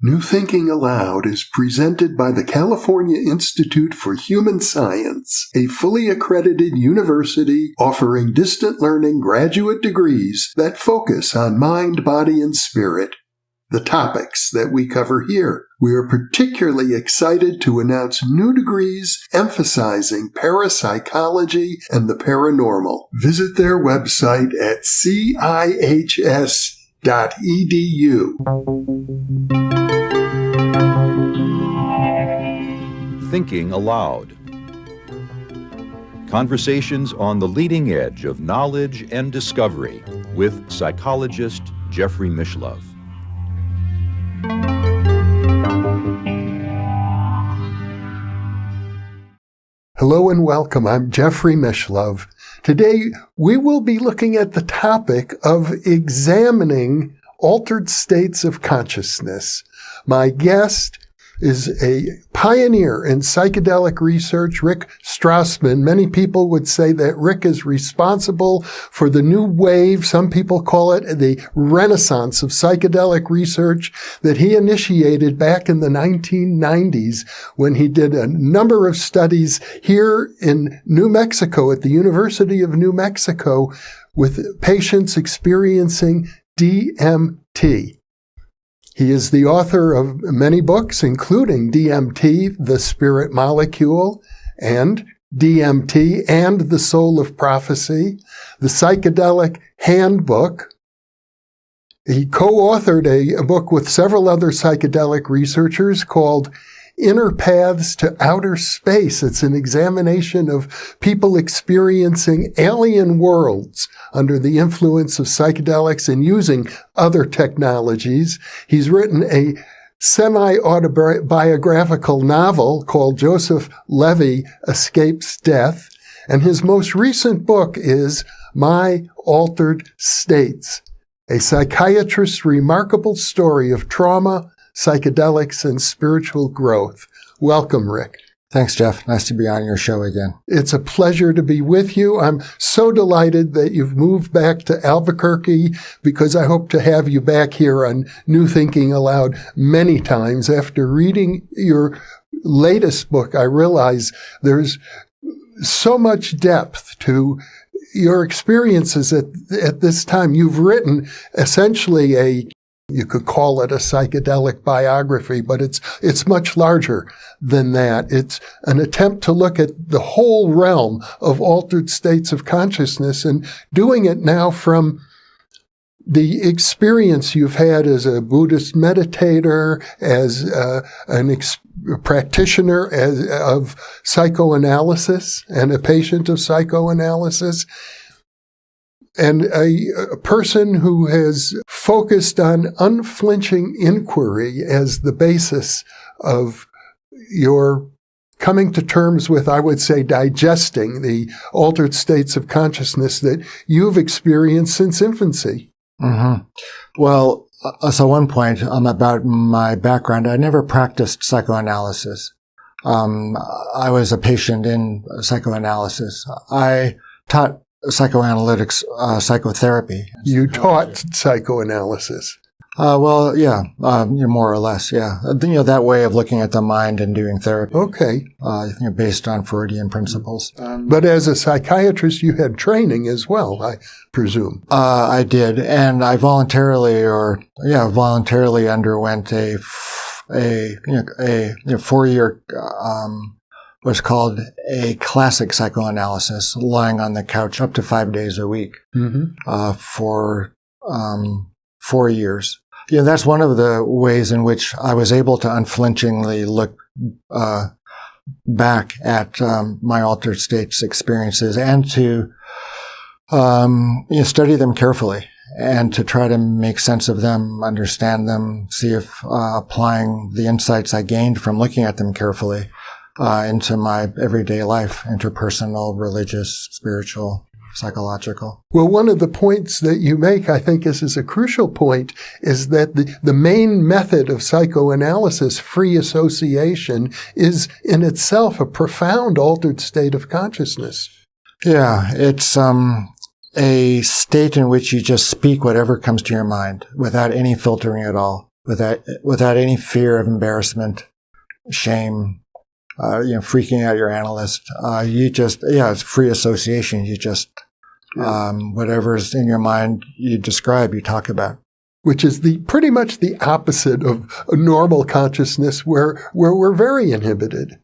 New Thinking Aloud is presented by the California Institute for Human Science, a fully accredited university offering distant learning graduate degrees that focus on mind, body, and spirit. The topics that we cover here. We are particularly excited to announce new degrees emphasizing parapsychology and the paranormal. Visit their website at cihs.edu. Thinking Aloud. Conversations on the leading edge of knowledge and discovery with psychologist Jeffrey Mishlove. Hello and welcome. I'm Jeffrey Mishlove. Today we will be looking at the topic of examining altered states of consciousness. My guest is a pioneer in psychedelic research, Rick Strassman. Many people would say that Rick is responsible for the new wave, some people call it the renaissance of psychedelic research, that he initiated back in the 1990s when he did a number of studies here in New Mexico at the University of New Mexico with patients experiencing DMT. He is the author of many books, including DMT, The Spirit Molecule, and DMT and the Soul of Prophecy, the Psychedelic Handbook. He co-authored a book with several other psychedelic researchers called Inner Paths to Outer Space. It's an examination of people experiencing alien worlds under the influence of psychedelics and using other technologies. He's written a semi-autobiographical novel called Joseph Levy Escapes Death, and his most recent book is My Altered States, a psychiatrist's remarkable story of trauma, psychedelics, and spiritual growth. Welcome, Rick. Thanks, Jeff. Nice to be on your show again. It's a pleasure to be with you. I'm so delighted that you've moved back to Albuquerque because I hope to have you back here on New Thinking Aloud many times. After reading your latest book, I realize there's so much depth to your experiences at this time. You've written essentially you could call it a psychedelic biography, but it's much larger than that. It's an attempt to look at the whole realm of altered states of consciousness and doing it now from the experience you've had as a Buddhist meditator, as a practitioner of psychoanalysis and a patient of psychoanalysis, and a person who has focused on unflinching inquiry as the basis of your coming to terms with, I would say, digesting the altered states of consciousness that you've experienced since infancy. Mm-hmm. Well, so one point about my background, I never practiced psychoanalysis. I was a patient in psychoanalysis. I taught psychoanalytics, psychotherapy. You taught psychoanalysis. Well, yeah, more or less, yeah. That way of looking at the mind and doing therapy. Okay. Based on Freudian principles. But as a psychiatrist, you had training as well, I presume. I did, and I voluntarily underwent a 4-year, was called a classic psychoanalysis, lying on the couch up to 5 days a week, for 4 years. That's one of the ways in which I was able to unflinchingly look back at my altered states experiences and to study them carefully and to try to make sense of them, understand them, see if applying the insights I gained from looking at them carefully into my everyday life, interpersonal, religious, spiritual, psychological. Well, one of the points that you make, I think this is a crucial point, is that the main method of psychoanalysis, free association, is in itself a profound altered state of consciousness. Yeah, it's a state in which you just speak whatever comes to your mind without any filtering at all. without any fear of embarrassment, shame, freaking out your analyst. It's free association. You just, whatever's in your mind, you describe, you talk about. Which is pretty much the opposite of a normal consciousness where we're very inhibited.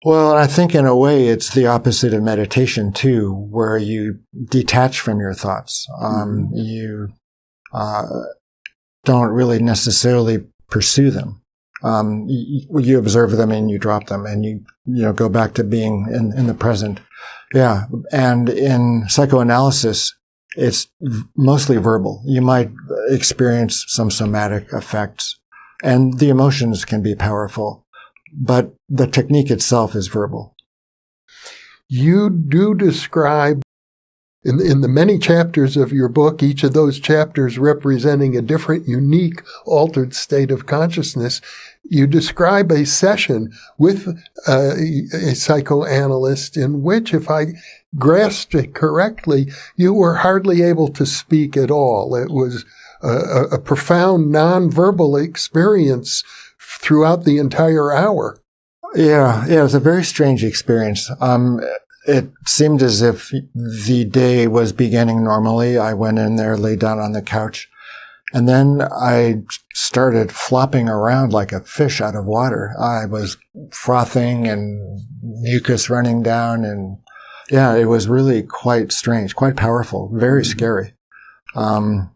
Well, I think in a way it's the opposite of meditation too, where you detach from your thoughts. You don't really necessarily pursue them. You observe them and you drop them, and you go back to being in the present. Yeah, and in psychoanalysis, it's mostly verbal. You might experience some somatic effects, and the emotions can be powerful, but the technique itself is verbal. You do describe in the many chapters of your book, each of those chapters representing a different, unique, altered state of consciousness, you describe a session with a psychoanalyst in which, if I grasped it correctly, you were hardly able to speak at all. It was a profound nonverbal experience throughout the entire hour. Yeah, it was a very strange experience. It seemed as if the day was beginning normally. I went in there, laid down on the couch, and then I started flopping around like a fish out of water. I was frothing and mucus running down, and yeah, it was really quite strange, quite powerful, very scary. I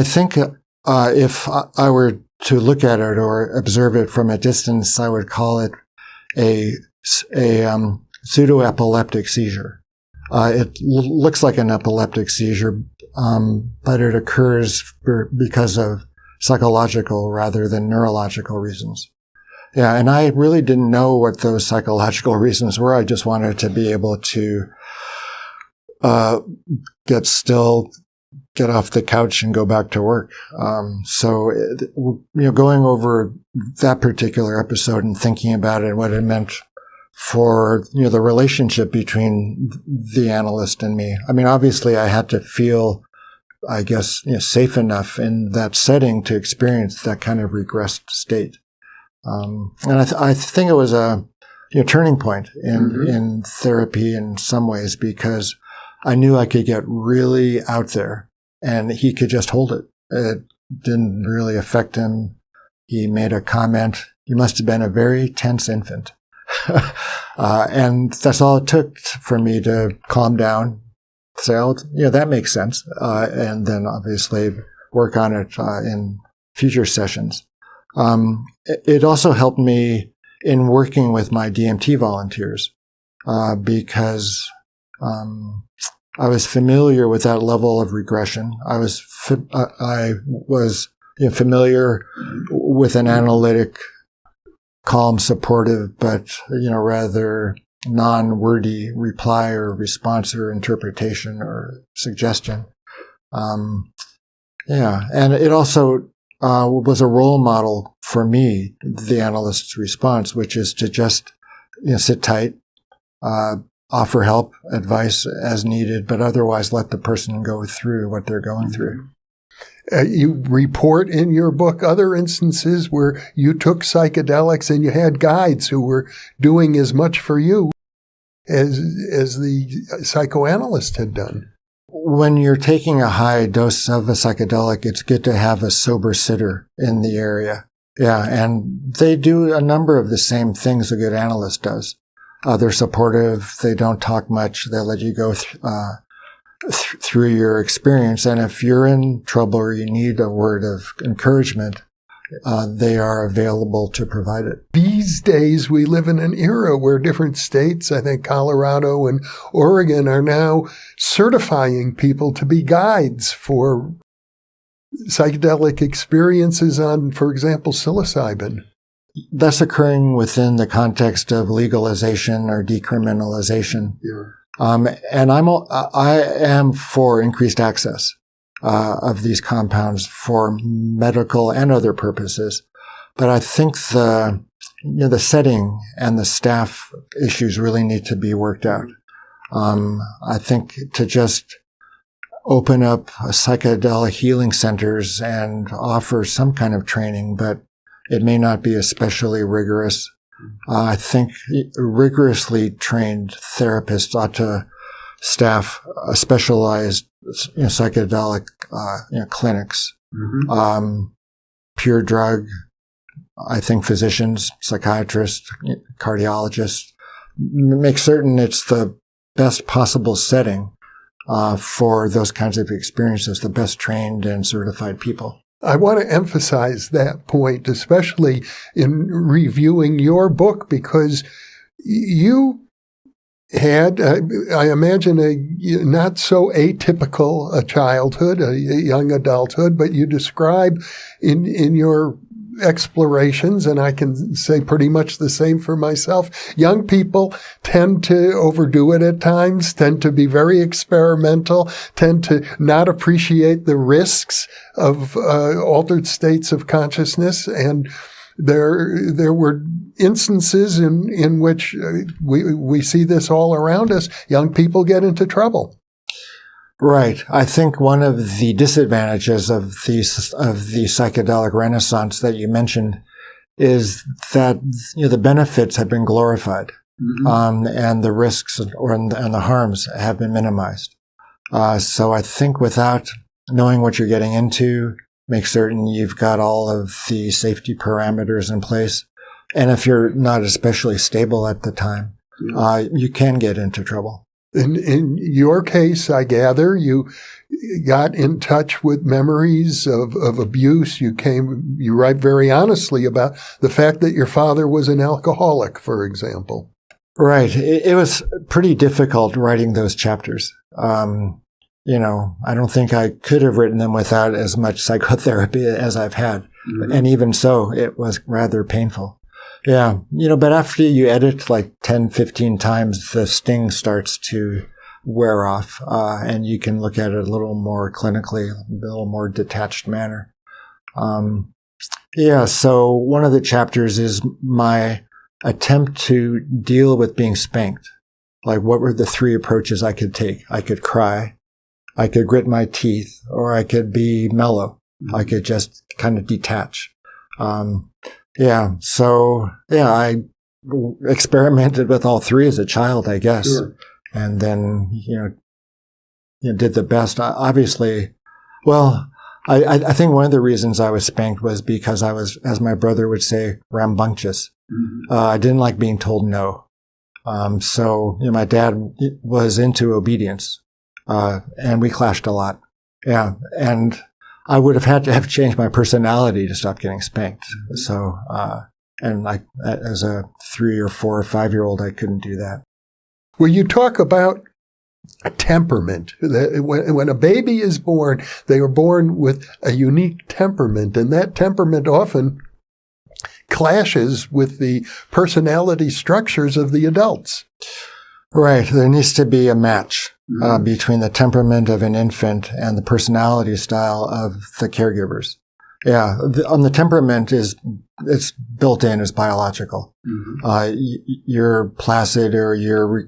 think if I were to look at it or observe it from a distance, I would call it a pseudo-epileptic seizure. It looks like an epileptic seizure, but it occurs because of psychological rather than neurological reasons. Yeah, and I really didn't know what those psychological reasons were. I just wanted to be able to get still, get off the couch and go back to work. Going over that particular episode and thinking about it and what it meant for, the relationship between the analyst and me. I mean, obviously I had to feel, I guess, safe enough in that setting to experience that kind of regressed state. And I think it was a turning point in therapy in some ways, because I knew I could get really out there and he could just hold it. It didn't really affect him. He made a comment. You must have been a very tense infant. And that's all it took for me to calm down, say, that makes sense. And then obviously work on it in future sessions. It also helped me in working with my DMT volunteers, because I was familiar with that level of regression. I was familiar with an analytic, calm, supportive, but rather non-wordy reply or response or interpretation or suggestion. And it also was a role model for me, the analyst's response, which is to just sit tight, offer help, advice as needed, but otherwise let the person go through what they're going through. You report in your book other instances where you took psychedelics and you had guides who were doing as much for you as the psychoanalyst had done. When you're taking a high dose of a psychedelic, it's good to have a sober sitter in the area. Yeah, and they do a number of the same things a good analyst does. They're supportive. They don't talk much. They let you go through your experience. And if you're in trouble or you need a word of encouragement, they are available to provide it. These days, we live in an era where different states, I think Colorado and Oregon, are now certifying people to be guides for psychedelic experiences on, for example, psilocybin. That's occurring within the context of legalization or decriminalization. Yeah. And I am for increased access of these compounds for medical and other purposes. But I think the setting and the staff issues really need to be worked out. I think to just open up psychedelic healing centers and offer some kind of training, but it may not be especially rigorous. I think rigorously trained therapists ought to staff specialized psychedelic clinics. Pure drug, I think physicians, psychiatrists, cardiologists, make certain it's the best possible setting for those kinds of experiences, the best trained and certified people. I want to emphasize that point, especially in reviewing your book, because you had, I imagine, a not so atypical a childhood, a young adulthood, but you describe in your explorations, and I can say pretty much the same for myself, young people tend to overdo it at times, tend to be very experimental, tend to not appreciate the risks of altered states of consciousness, and there were instances in which we see this all around us. Young people get into trouble. Right. I think one of the disadvantages of the psychedelic renaissance that you mentioned is that the benefits have been glorified, and the risks and the harms have been minimized. So I think without knowing what you're getting into, make certain you've got all of the safety parameters in place, and if you're not especially stable at the time, you can get into trouble. In your case, I gather, you got in touch with memories of abuse. You write very honestly about the fact that your father was an alcoholic, for example. Right. It was pretty difficult writing those chapters. I don't think I could have written them without as much psychotherapy as I've had. And even so, it was rather painful. Yeah. But after you edit like 10, 15 times, the sting starts to wear off, and you can look at it a little more clinically, a little more detached manner. So one of the chapters is my attempt to deal with being spanked. Like, what were the three approaches I could take? I could cry, I could grit my teeth, or I could be mellow. I could just kind of detach. I experimented with all three as a child, I guess. Sure. And then, did the best. Obviously, I think one of the reasons I was spanked was because I was, as my brother would say, rambunctious. I didn't like being told no. My dad was into obedience, and we clashed a lot. Yeah. And I would have had to have changed my personality to stop getting spanked. So, as a 3 or 4 or 5-year-old, I couldn't do that. Well, you talk about temperament. When a baby is born, they are born with a unique temperament, and that temperament often clashes with the personality structures of the adults. Right. There needs to be a match between the temperament of an infant and the personality style of the caregivers. Yeah. The temperament it's built in as biological. You're placid, or you're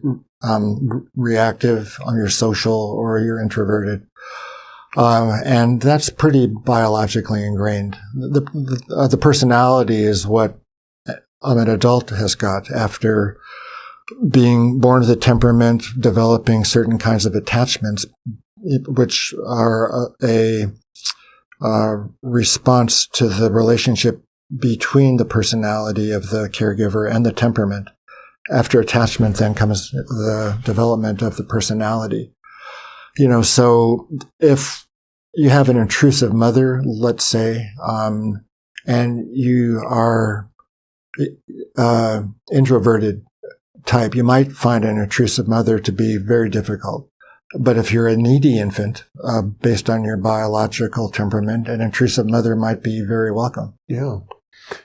reactive, or you're social, or you're introverted. And that's pretty biologically ingrained. The personality is what an adult has got after being born with a temperament, developing certain kinds of attachments, which are a response to the relationship between the personality of the caregiver and the temperament. After attachment, then comes the development of the personality. So if you have an intrusive mother, let's say, and you are introverted type, you might find an intrusive mother to be very difficult. But if you're a needy infant, based on your biological temperament, an intrusive mother might be very welcome. Yeah.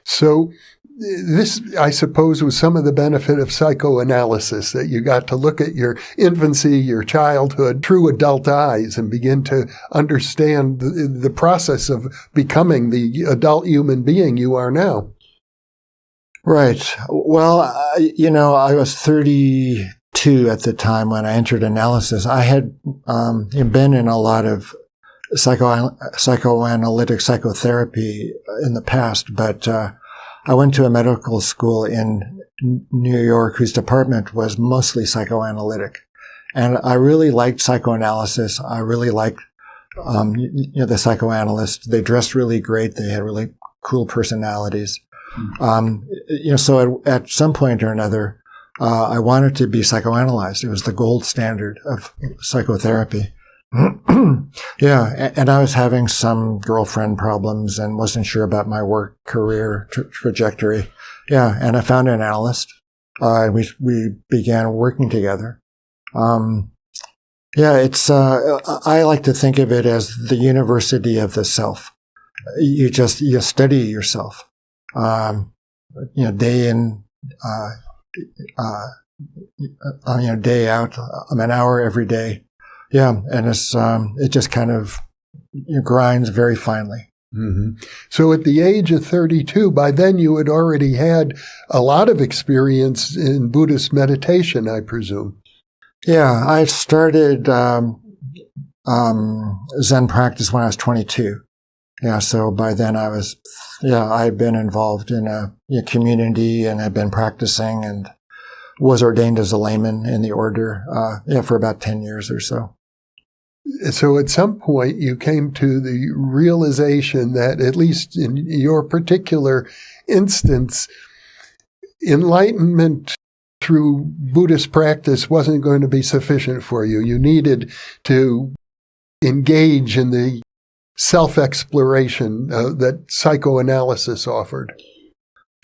So this, I suppose, was some of the benefit of psychoanalysis, that you got to look at your infancy, your childhood, through adult eyes and begin to understand the process of becoming the adult human being you are now. Right. Well, I was 32 22 at the time when I entered analysis. I had been in a lot of psychoanalytic psychotherapy in the past, but I went to a medical school in New York whose department was mostly psychoanalytic. And I really liked psychoanalysis. I really liked the psychoanalysts. They dressed really great. They had really cool personalities. So at some point or another, I wanted to be psychoanalyzed. It was the gold standard of psychotherapy. Yeah, and I was having some girlfriend problems and wasn't sure about my work career trajectory. Yeah, and I found an analyst. We began working together. It's I like to think of it as the university of the self. You study yourself, day in, day out, an hour every day. Yeah, and it just kind of grinds very finely. Mm-hmm. So at the age of 32, by then you had already had a lot of experience in Buddhist meditation, I presume. Yeah, I started Zen practice when I was 22. Yeah, so by then I'd been involved in a community and had been practicing and was ordained as a layman in the order, for about 10 years or so. So at some point you came to the realization that, at least in your particular instance, enlightenment through Buddhist practice wasn't going to be sufficient for you. You needed to engage in the self-exploration that psychoanalysis offered.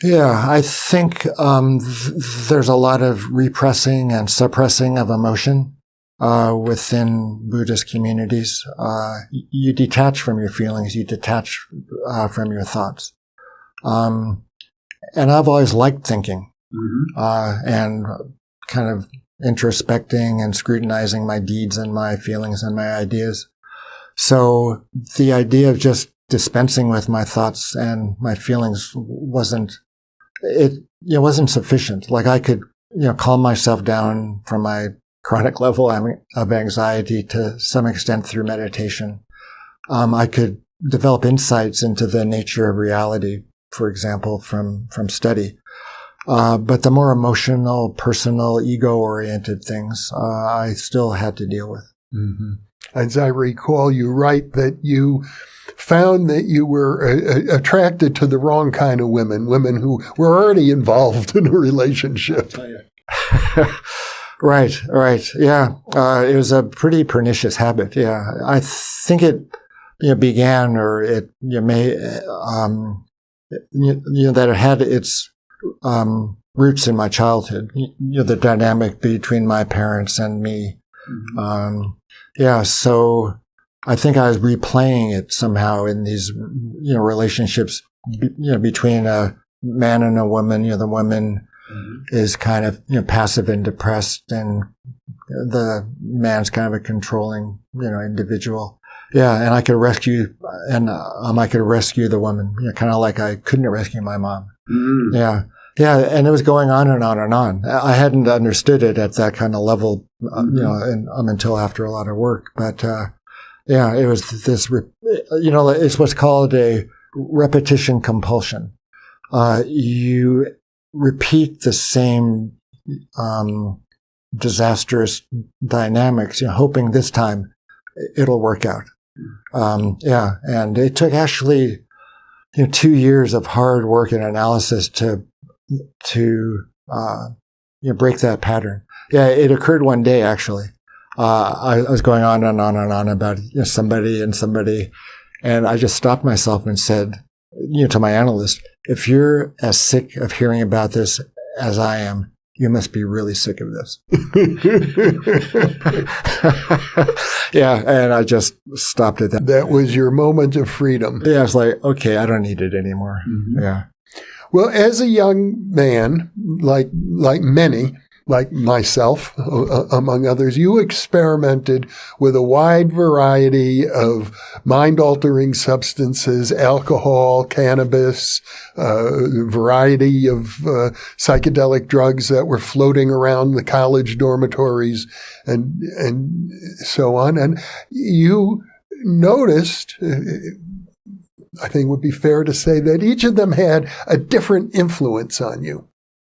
Yeah, I think there's a lot of repressing and suppressing of emotion within Buddhist communities. You detach from your feelings, you detach from your thoughts. And I've always liked thinking, and kind of introspecting and scrutinizing my deeds and my feelings and my ideas. So the idea of just dispensing with my thoughts and my feelings wasn't sufficient. Like I could, calm myself down from my chronic level of anxiety to some extent through meditation. I could develop insights into the nature of reality, for example, from study. But the more emotional, personal, ego-oriented things, I still had to deal with. Mm-hmm. As I recall, you write that you found that you were attracted to the wrong kind of women who were already involved in a relationship. Right. Yeah. It was a pretty pernicious habit. Yeah. I think it began, or it that it had its roots in my childhood. The dynamic between my parents and me. So I think I was replaying it somehow in these, relationships, between a man and a woman. The woman is kind of, passive and depressed, and the man's kind of a controlling, individual. Yeah. And I could rescue, the woman, kind of like I couldn't rescue my mom. Mm-hmm. Yeah. Yeah. And it was going on and on and on. I hadn't understood it at that kind of level, until after a lot of work. But, it was this, it's what's called a repetition compulsion. You repeat the same, disastrous dynamics, hoping this time it'll work out. And it took actually, 2 years of hard work and analysis to break that pattern. Yeah, it occurred one day, actually. I was going on and on and on about somebody, and I just stopped myself and said, to my analyst, if you're as sick of hearing about this as I am, you must be really sick of this. Yeah, and I just stopped at that. That was your moment of freedom. Yeah, I was like, okay, I don't need it anymore. Mm-hmm. Yeah. Well, as a young man, like many, like myself, among others, you experimented with a wide variety of mind-altering substances, alcohol, cannabis, variety of psychedelic drugs that were floating around the college dormitories and so on. And you noticed, I think it would be fair to say, that each of them had a different influence on you.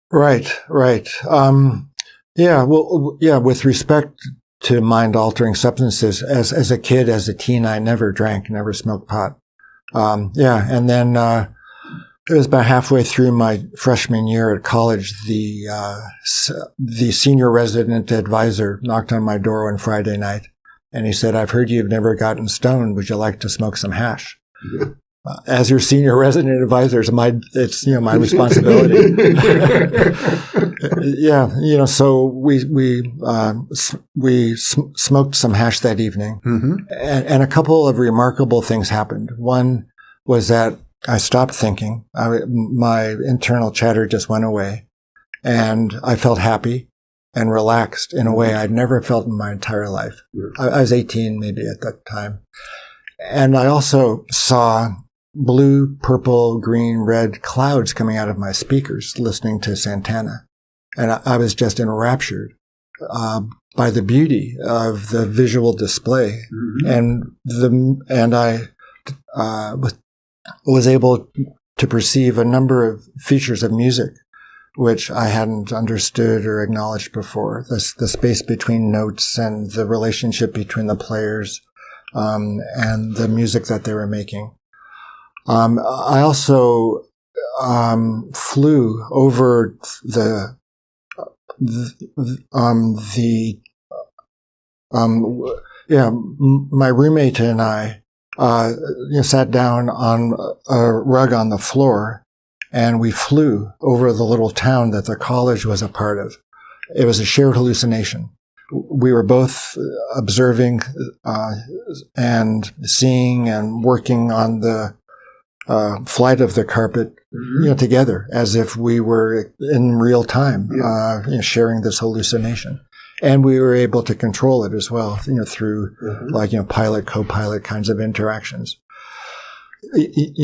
Right. With respect to mind-altering substances, as a kid, as a teen, I never drank, never smoked pot. And then it was about halfway through my freshman year at college, the senior resident advisor knocked on my door one Friday night, and he said, "I've heard you've never gotten stoned. Would you like to smoke some hash?" As your senior resident advisor, it's my responsibility. So we smoked some hash that evening, and a couple of remarkable things happened. One was that I stopped thinking. My internal chatter just went away, and I felt happy and relaxed in a way I'd never felt in my entire life. I was 18 maybe at that time. And I also saw blue, purple, green, red clouds coming out of my speakers listening to Santana. And I was just enraptured by the beauty of the visual display. And I was able to perceive a number of features of music which I hadn't understood or acknowledged before. The space between notes and the relationship between the players and the music that they were making. I also flew over my roommate and I sat down on a rug on the floor, and we flew over the little town that the college was a part of. It was a shared hallucination. We were both observing and seeing and working on the flight of the carpet, together, as if we were in real time, sharing this hallucination. And we were able to control it as well, through pilot, co-pilot kinds of interactions.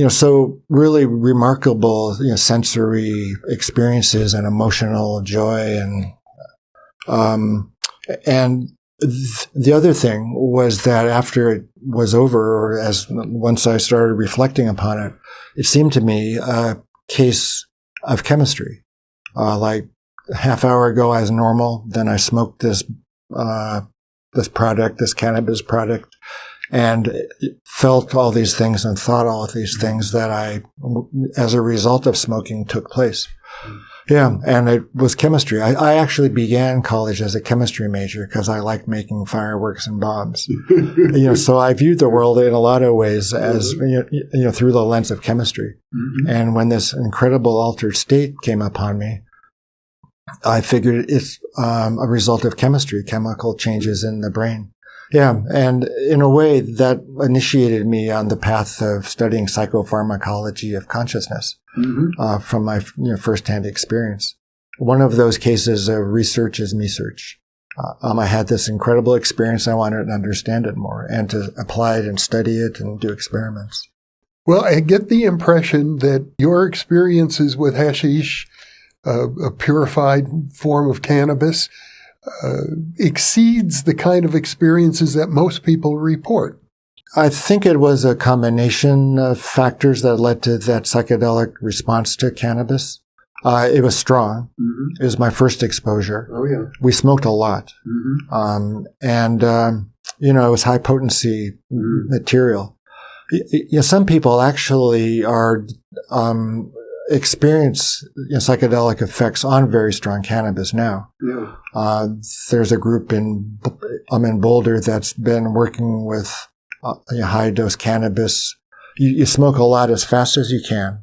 So really remarkable, sensory experiences and emotional joy. And the other thing was that after it was over, or once I started reflecting upon it, it seemed to me a case of chemistry. Like a half hour ago, I was normal. Then I smoked this cannabis product, and felt all these things and thought all of these things that as a result of smoking, took place. Yeah, and it was chemistry. I actually began college as a chemistry major because I liked making fireworks and bombs. So I viewed the world in a lot of ways as through the lens of chemistry. And when this incredible altered state came upon me, I figured it's a result of chemistry, chemical changes in the brain. Yeah, and in a way that initiated me on the path of studying psychopharmacology of consciousness from my firsthand experience. One of those cases of research is me-search. I had this incredible experience. I wanted to understand it more and to apply it and study it and do experiments. Well, I get the impression that your experiences with hashish, a purified form of cannabis, exceeds the kind of experiences that most people report. I think it was a combination of factors that led to that psychedelic response to cannabis. It was strong. It was my first exposure. Oh, yeah. We smoked a lot. It was high potency material. Some people actually are experience psychedelic effects on very strong cannabis now. Yeah. There's a group in Boulder that's been working with high dose cannabis. You smoke a lot as fast as you can,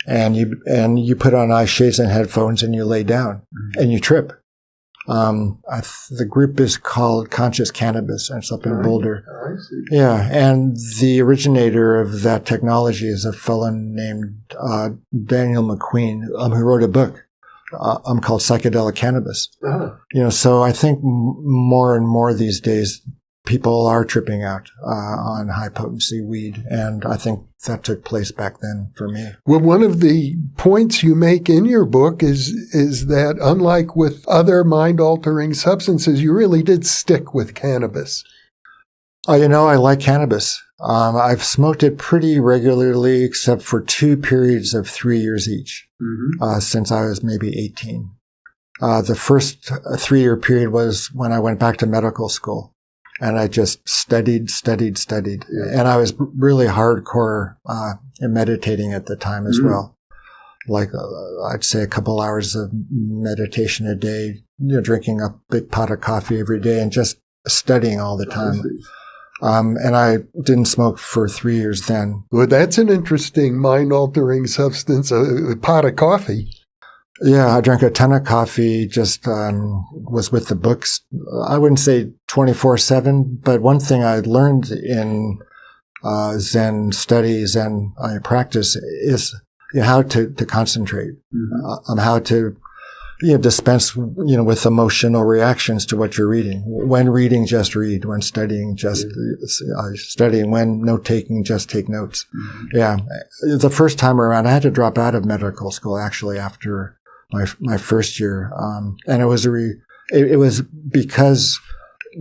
and you put on eye shades and headphones and you lay down and you trip. The group is called Conscious Cannabis, and it's up in Boulder. I see. Yeah, and the originator of that technology is a fellow named Daniel McQueen, who wrote a book called psychedelic cannabis. Uh-huh. So I think more and more these days, people are tripping out on high potency weed. And I think that took place back then for me. Well, one of the points you make in your book is that unlike with other mind-altering substances, you really did stick with cannabis. I like cannabis. I've smoked it pretty regularly, except for 2 periods of 3 years each, since I was maybe 18. The first 3-year period was when I went back to medical school. And I just studied. Yeah. And I was really hardcore meditating at the time as well. Like, I'd say a couple hours of meditation a day, drinking a big pot of coffee every day and just studying all the time. And I didn't smoke for 3 years then. Well, that's an interesting mind-altering substance, a pot of coffee. Yeah, I drank a ton of coffee, just was with the books. I wouldn't say 24/7, but one thing I learned in Zen studies and practice is how to concentrate, how to dispense with emotional reactions to what you're reading. When reading, just read. When studying, just study. When note-taking, just take notes. Yeah. The first time around, I had to drop out of medical school, actually, after my first year. And it was because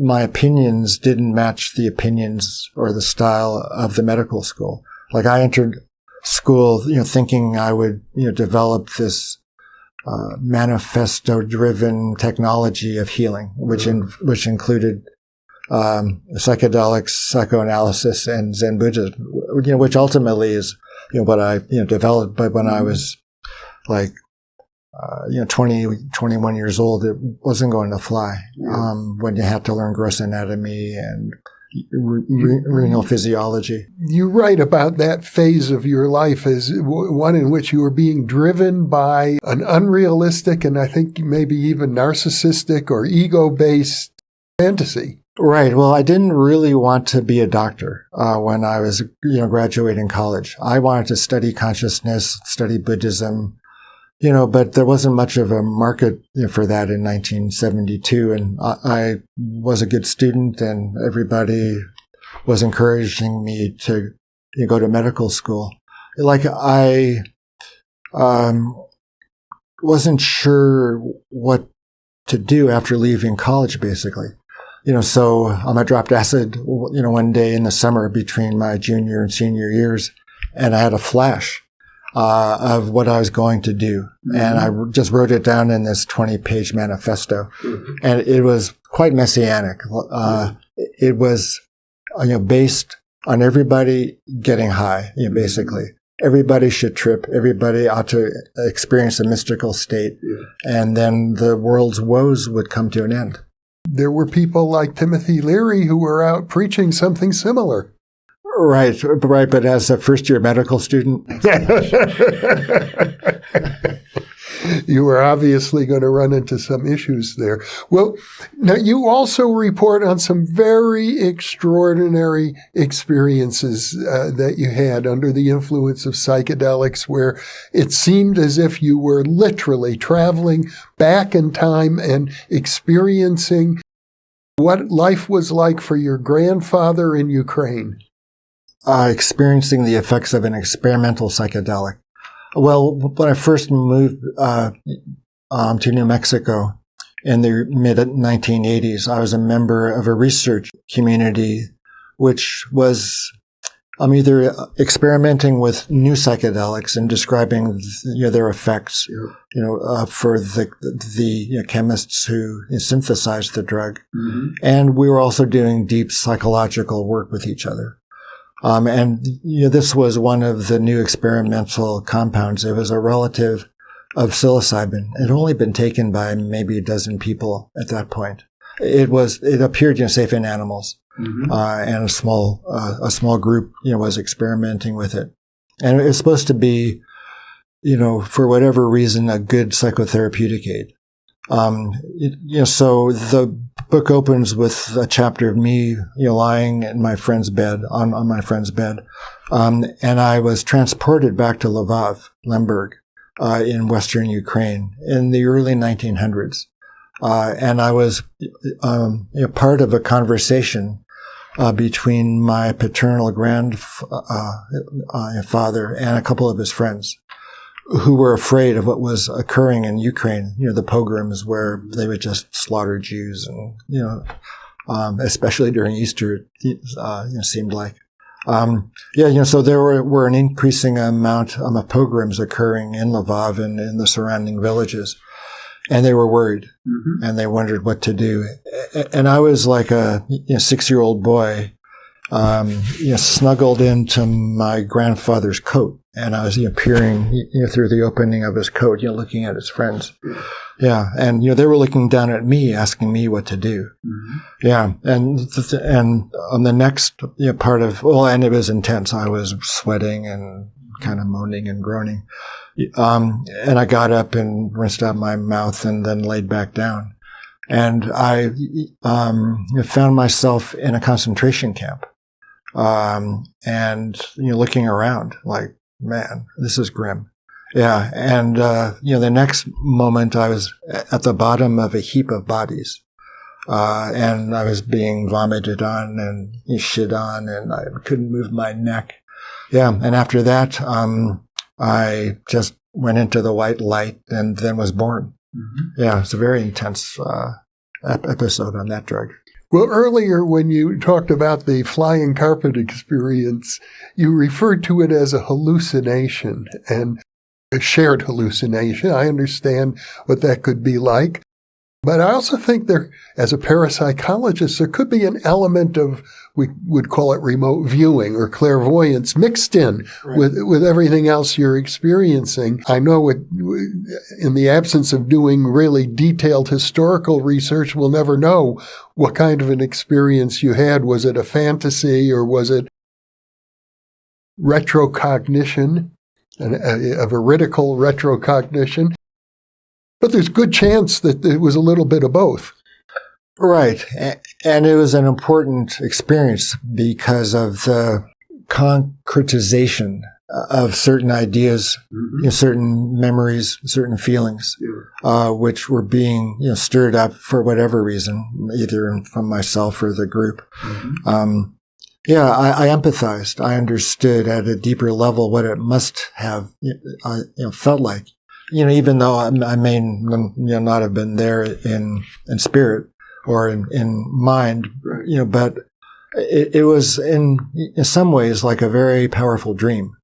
my opinions didn't match the opinions or the style of the medical school. Like, I entered school, thinking I would, develop this manifesto-driven technology of healing, which included psychedelics, psychoanalysis, and Zen Buddhism, which ultimately is what I developed. But when I was like 21 years old, it wasn't going to fly. When you had to learn gross anatomy and renal physiology. You write about that phase of your life as one in which you were being driven by an unrealistic and I think maybe even narcissistic or ego-based fantasy. Right. Well, I didn't really want to be a doctor when I was, graduating college. I wanted to study consciousness, study Buddhism, but there wasn't much of a market for that in 1972. And I was a good student and everybody was encouraging me to go to medical school. Like, I wasn't sure what to do after leaving college, basically. So I dropped acid, one day in the summer between my junior and senior years, and I had a flash of what I was going to do. And I just wrote it down in this 20-page manifesto. And it was quite messianic. It was, based on everybody getting high, basically. Everybody should trip. Everybody ought to experience a mystical state. And then the world's woes would come to an end. There were people like Timothy Leary who were out preaching something similar. Right. But as a first-year medical student, you were obviously going to run into some issues there. Well, now you also report on some very extraordinary experiences that you had under the influence of psychedelics, where it seemed as if you were literally traveling back in time and experiencing what life was like for your grandfather in Ukraine. Experiencing the effects of an experimental psychedelic. Well, when I first moved to New Mexico in the mid-1980s, I was a member of a research community which was either experimenting with new psychedelics and describing their effects, for the chemists who synthesized the drug. And we were also doing deep psychological work with each other. And this was one of the new experimental compounds. It was a relative of psilocybin. It had only been taken by maybe a dozen people at that point. It appeared, safe in animals. And a small group, was experimenting with it. And it was supposed to be, for whatever reason, a good psychotherapeutic aid. So the book opens with a chapter of me, lying in my friend's bed, on my friend's bed. And I was transported back to Lvov, Lemberg, in Western Ukraine in the early 1900s. And I was part of a conversation between my paternal grandfather and a couple of his friends who were afraid of what was occurring in Ukraine, the pogroms where they would just slaughter Jews and, especially during Easter, seemed like. So there were an increasing amount of pogroms occurring in Lvov and in the surrounding villages. And they were worried, and they wondered what to do. And I was like a 6-year-old boy, snuggled into my grandfather's coat, and I was peering through the opening of his coat, looking at his friends. Yeah, and they were looking down at me, asking me what to do. Yeah, and on the next part of and it was intense. I was sweating and kind of moaning and groaning. And I got up and rinsed out my mouth and then laid back down. And I found myself in a concentration camp. And looking around like, man, this is grim. Yeah. And, the next moment I was at the bottom of a heap of bodies. And I was being vomited on and shit on, and I couldn't move my neck. Yeah. And after that, I just went into the white light and then was born. Yeah, it's a very intense episode on that drug. Well, earlier when you talked about the flying carpet experience, you referred to it as a hallucination and a shared hallucination. I understand what that could be like. But I also think there, as a parapsychologist, there could be an element of, we would call it remote viewing or clairvoyance mixed in with everything else you're experiencing. I know in the absence of doing really detailed historical research, we'll never know what kind of an experience you had. Was it a fantasy or was it retrocognition, a veridical retrocognition? But there's good chance that it was a little bit of both. Right. And it was an important experience because of the concretization of certain ideas, certain memories, certain feelings, which were being stirred up for whatever reason, either from myself or the group. I empathized. I understood at a deeper level what it must have felt like. Even though I may not have been there in spirit or in mind, but it was in some ways like a very powerful dream,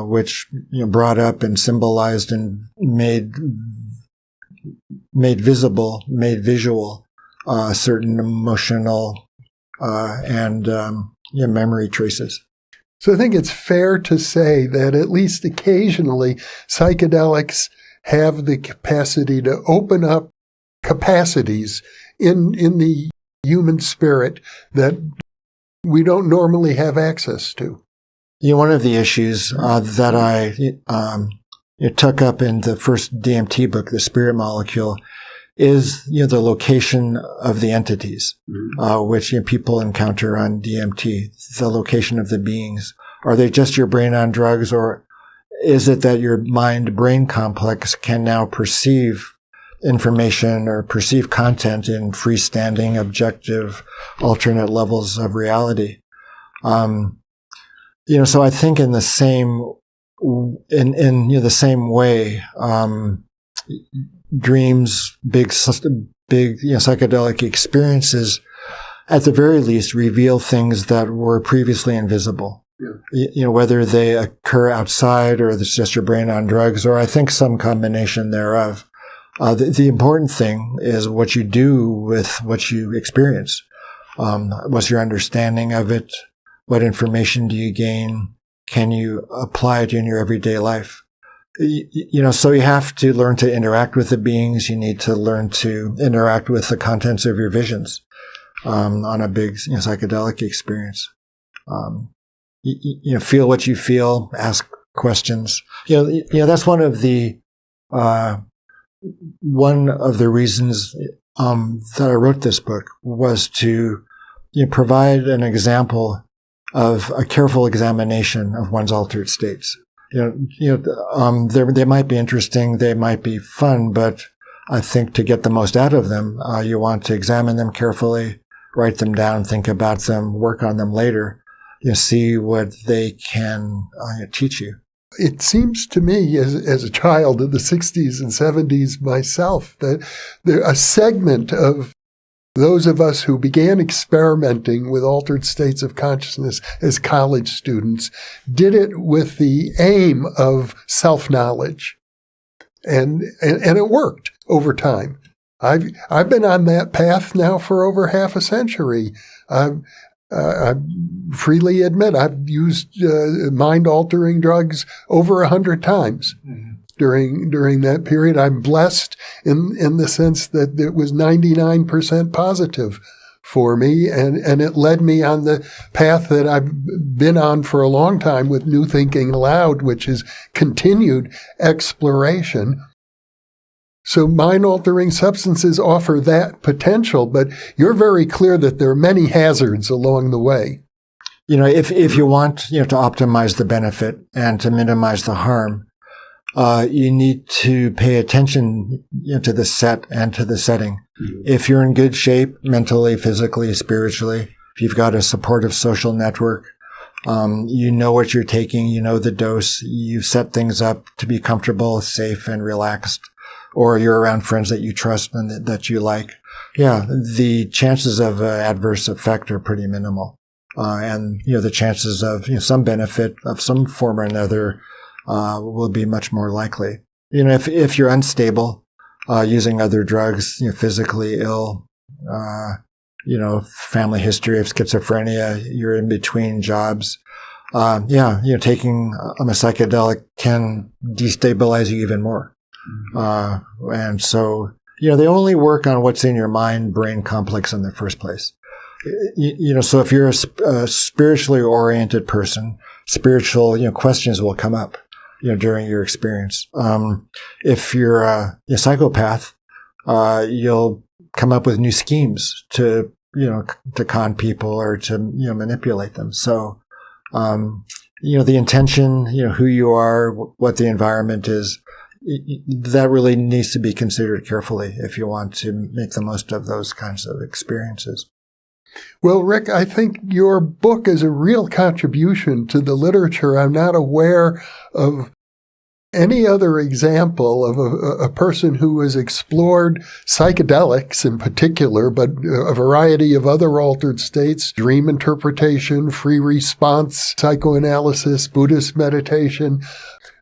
which brought up and symbolized and made visible, made visual certain emotional and memory traces. So I think it's fair to say that at least occasionally psychedelics have the capacity to open up capacities in the human spirit that we don't normally have access to. One of the issues that I took up in the first DMT book, The Spirit Molecule, is the location of the entities, which people encounter on DMT, the location of the beings. Are they just your brain on drugs, or is it that your mind-brain complex can now perceive information or perceive content in freestanding, objective, alternate levels of reality? So I think in the same way, dreams, big psychedelic experiences, at the very least, reveal things that were previously invisible. Whether they occur outside or it's just your brain on drugs, or I think some combination thereof. The important thing is what you do with what you experience. What's your understanding of it? What information do you gain? Can you apply it in your everyday life? So you have to learn to interact with the beings. You need to learn to interact with the contents of your visions on a big psychedelic experience. Feel what you feel, ask questions. That's one of the reasons that I wrote this book was to provide an example of a careful examination of one's altered states. They might be interesting, they might be fun, but I think to get the most out of them, you want to examine them carefully, write them down, think about them, work on them later, see what they can teach you. It seems to me, as a child of the 60s and 70s myself, that a segment of those of us who began experimenting with altered states of consciousness as college students did it with the aim of self-knowledge. And it worked over time. I've been on that path now for over half a century. I freely admit I've used mind-altering drugs over 100 times. Mm-hmm. During that period. I'm blessed in the sense that it was 99% positive for me, and it led me on the path that I've been on for a long time with New Thinking Aloud, which is continued exploration. So mind-altering substances offer that potential, but you're very clear that there are many hazards along the way. If you want to optimize the benefit and to minimize the harm, you need to pay attention to the set and to the setting. Mm-hmm. If you're in good shape, mentally, physically, spiritually, if you've got a supportive social network, you know what you're taking, you know the dose, you've set things up to be comfortable, safe, and relaxed, or you're around friends that you trust and that you like. Yeah, the chances of adverse effect are pretty minimal. And the chances of some benefit of some form or another will be much more likely. If you're unstable, using other drugs, physically ill, family history of schizophrenia, you're in between jobs. Taking a psychedelic can destabilize you even more. Mm-hmm. And so, they only work on what's in your mind-brain complex in the first place. So if you're a spiritually oriented person, spiritual, questions will come up, during your experience. If you're a psychopath, you'll come up with new schemes to con people or to, manipulate them. So, the intention, who you are, what the environment is, that really needs to be considered carefully if you want to make the most of those kinds of experiences. Well, Rick, I think your book is a real contribution to the literature. I'm not aware of any other example of a person who has explored psychedelics in particular, but a variety of other altered states, dream interpretation, free response, psychoanalysis, Buddhist meditation,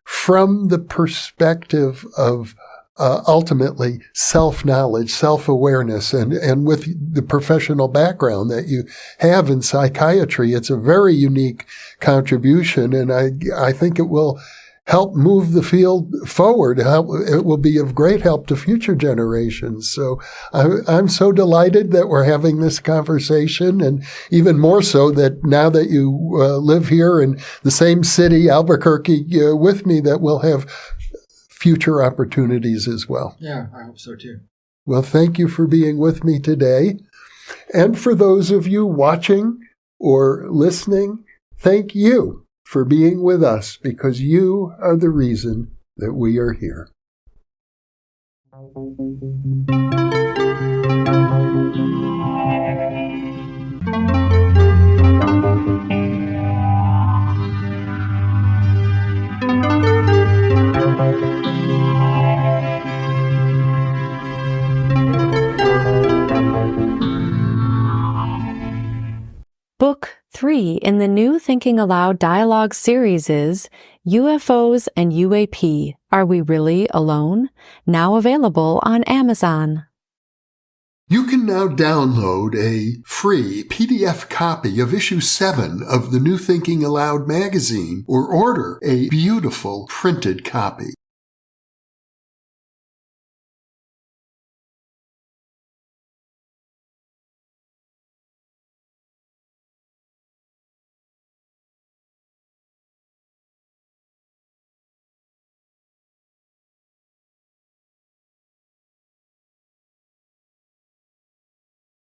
from the perspective of ultimately self-knowledge, self-awareness, and with the professional background that you have in psychiatry, it's a very unique contribution, and I think it will help move the field forward. It will be of great help to future generations. So I'm so delighted that we're having this conversation, and even more so that now that you live here in the same city, Albuquerque, with me, that we'll have future opportunities as well. Yeah, I hope so too. Well, thank you for being with me today. And for those of you watching or listening, thank you for being with us, because you are the reason that we are here. Book 3 in the New Thinking Aloud dialogue series is UFOs and UAP, Are We Really Alone? Now available on Amazon. You can now download a free PDF copy of issue 7 of the New Thinking Aloud magazine, or order a beautiful printed copy.